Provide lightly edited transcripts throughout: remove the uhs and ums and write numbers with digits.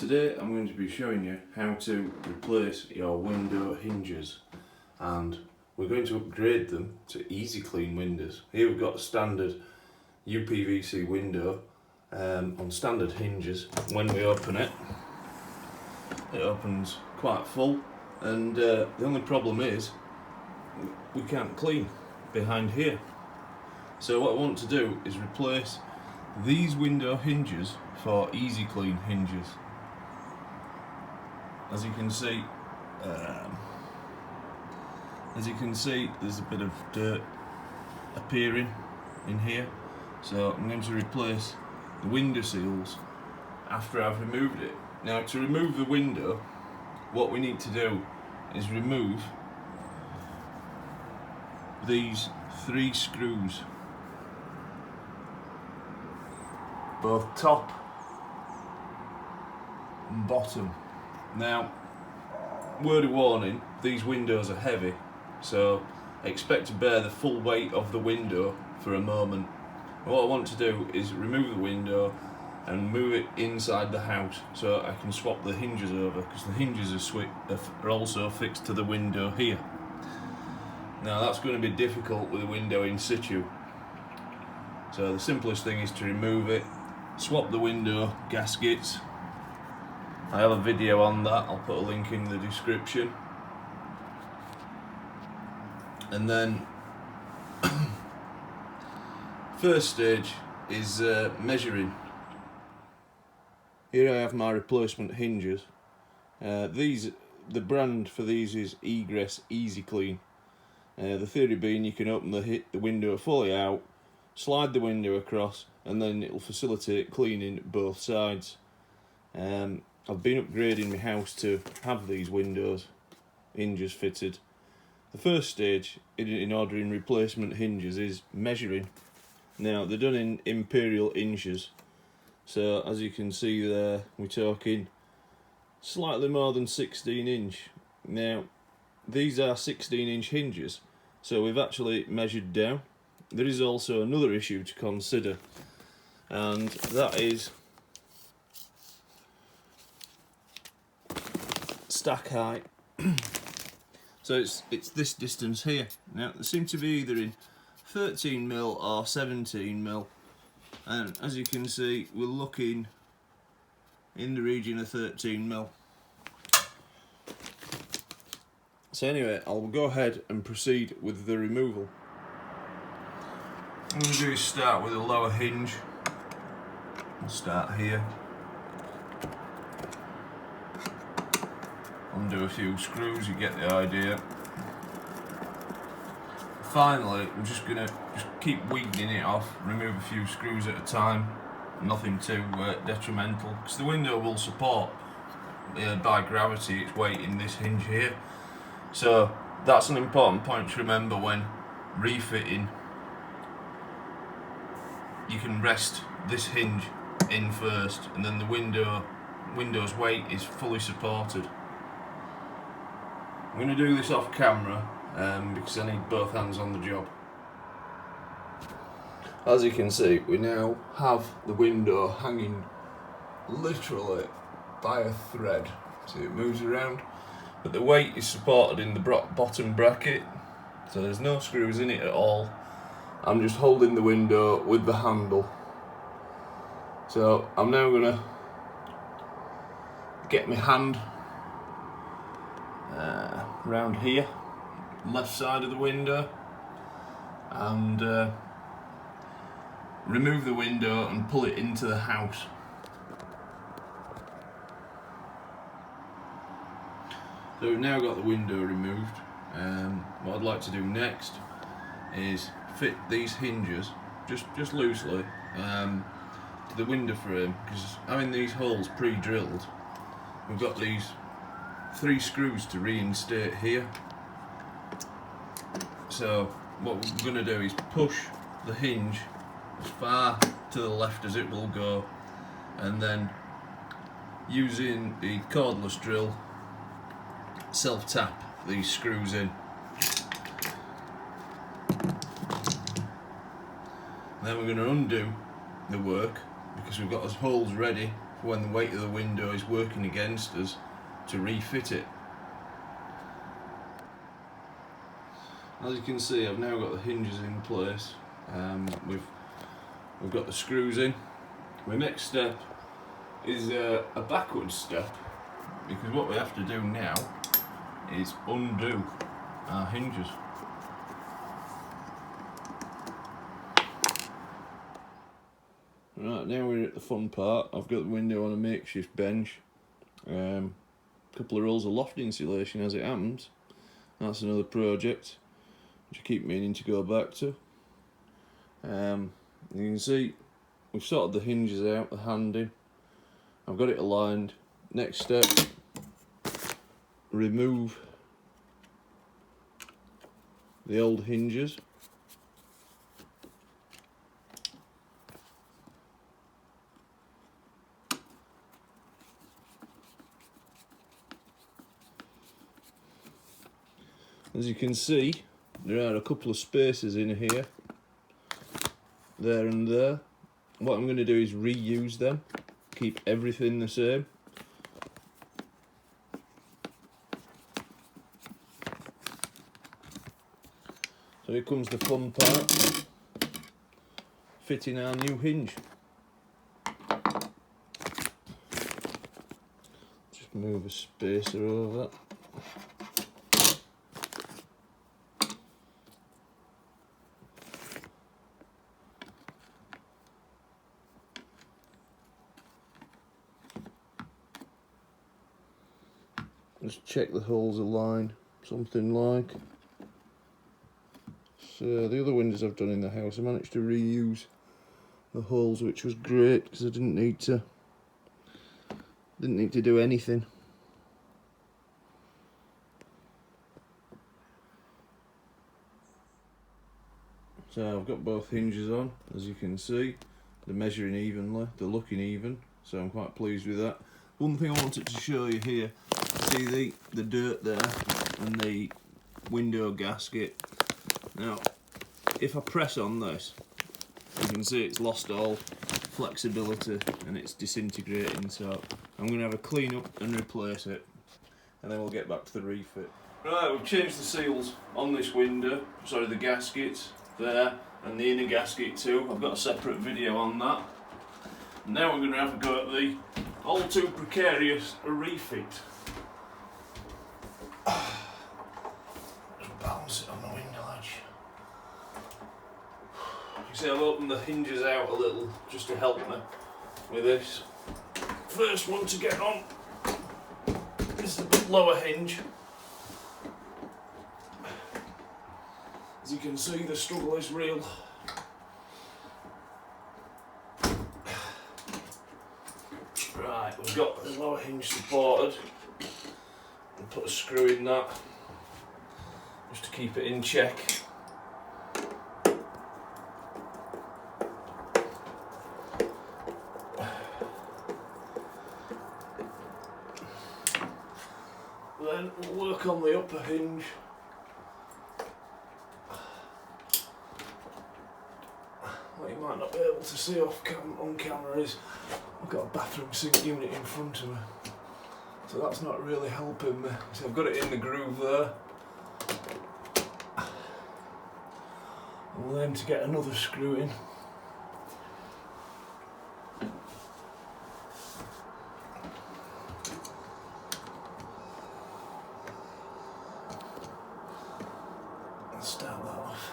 Today I'm going to be showing you how to replace your window hinges, and we're going to upgrade them to easy clean windows. Here we've got a standard UPVC window on standard hinges. When we open it, it opens quite full, and the only problem is we can't clean behind here. So what I want to do is replace these window hinges for easy clean hinges. As you can see, there's a bit of dirt appearing in here, so I'm going to replace the window seals after I've removed it. Now, to remove the window, what we need to do is remove these 3 screws, both top and bottom. Now, word of warning, these windows are heavy, so expect to bear the full weight of the window for a moment. What I want to do is remove the window and move it inside the house so I can swap the hinges over, because the hinges are also fixed to the window here. Now that's going to be difficult with a window in situ, so the simplest thing is to remove it, swap the window gaskets. I have a video on that, I'll put a link in the description. And then first stage is measuring. Here I have my replacement hinges. The brand for these is Egress Easy Clean. The theory being you can open the window fully out, slide the window across, and then it'll facilitate cleaning both sides. I've been upgrading my house to have these hinges fitted. The first stage in ordering replacement hinges is measuring. Now, they're done in imperial inches, so as you can see there, we're talking slightly more than 16 inch. Now, these are 16-inch hinges, so we've actually measured down. There is also another issue to consider, and that is stack height. So it's this distance here. Now they seem to be either in 13mm or 17mm, and as you can see, we're looking in the region of 13mm. So anyway, I'll go ahead and proceed with the removal. What I'm going to do is start with a lower hinge. I'll start here. Undo a few screws, you get the idea. Finally, I'm just going to keep wiggling it off, remove a few screws at a time, nothing too detrimental, because the window will support by gravity its weight in this hinge here. So that's an important point to remember when refitting. You can rest this hinge in first, and then the window's weight is fully supported. I'm going to do this off camera because I need both hands on the job. As you can see, we now have the window hanging literally by a thread. See, it moves around, but the weight is supported in the bottom bracket, so there's no screws in it at all. I'm just holding the window with the handle. So I'm now going to get my hand round here, left side of the window, and remove the window and pull it into the house. So we've now got the window removed. What I'd like to do next is fit these hinges just loosely to the window frame, because having these holes pre-drilled, we've got these 3 screws to reinstate here. So what we're going to do is push the hinge as far to the left as it will go, and then using the cordless drill, self-tap these screws in. Then we're going to undo the work, because we've got those holes ready when the weight of the window is working against us, to refit it. As you can see, I've now got the hinges in place. We've got the screws in. The next step is a backwards step, because what we have to do now is undo our hinges. Right, now we're at the fun part. I've got the window on a makeshift bench. A couple of rolls of loft insulation as it happens. That's another project which I keep meaning to go back to. You can see we've sorted the hinges out, the handing. I've got it aligned. Next step, remove the old hinges. As you can see, there are a couple of spaces in here, there and there. What I'm going to do is reuse them, keep everything the same. So here comes the fun part, fitting our new hinge. Just move a spacer over. Just check the holes align, something like. So the other windows I've done in the house, I managed to reuse the holes, which was great because I didn't need to do anything. So I've got both hinges on, as you can see. They're measuring evenly, they're looking even, so I'm quite pleased with that. One thing I wanted to show you here, see the dirt there and the window gasket. Now, if I press on this, you can see it's lost all flexibility and it's disintegrating, so I'm going to have a clean up and replace it, and then we'll get back to the refit. Right, we've changed the seals on this window, sorry, the gaskets there and the inner gasket too. I've got a separate video on that. Now we're going to have a go at the all too precarious refit. Just balance it on the window ledge. You see, I've opened the hinges out a little just to help me with this. First one to get on is the lower hinge. As you can see, the struggle is real. Right, we've got the lower hinge supported, and put a screw in that just to keep it in check. Then we'll work on the upper hinge. What you might not be able to see on camera is I've got a bathroom sink unit in front of me, so that's not really helping me. So I've got it in the groove there. We'll aim to get another screw in. Let's start that off.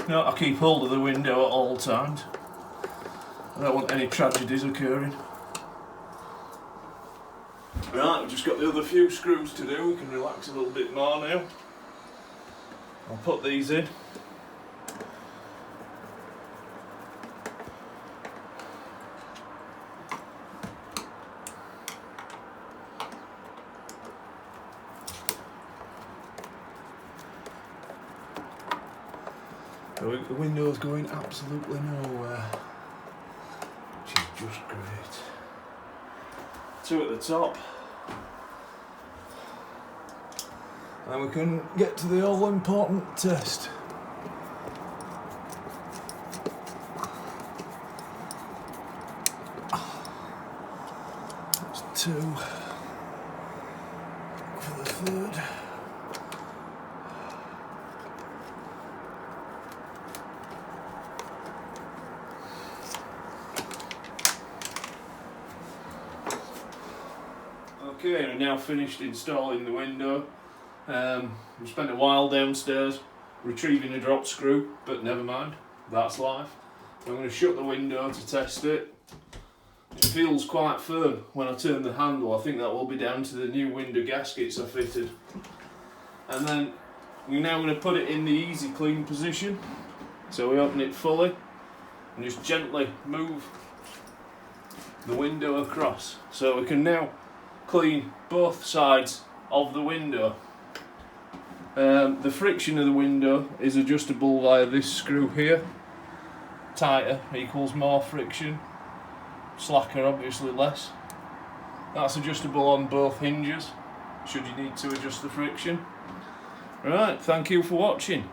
No, I keep hold of the window at all times. I don't want any tragedies occurring. Right, we've just got the other few screws to do. We can relax a little bit more now. I'll put these in. The window's going absolutely nowhere, which is just great. Two at the top. and we can get to the all important test. That's 2 for the third. Okay, we're now finished installing the window. We spent a while downstairs retrieving a drop screw, but never mind, that's life. I'm going to shut the window to test it. It feels quite firm when I turn the handle. I think that will be down to the new window gaskets I fitted. And then we're now going to put it in the easy clean position. So we open it fully and just gently move the window across. So we can now clean both sides of the window. The friction of the window is adjustable via this screw here. Tighter equals more friction, slacker obviously less. That's adjustable on both hinges should you need to adjust the friction. Right, thank you for watching.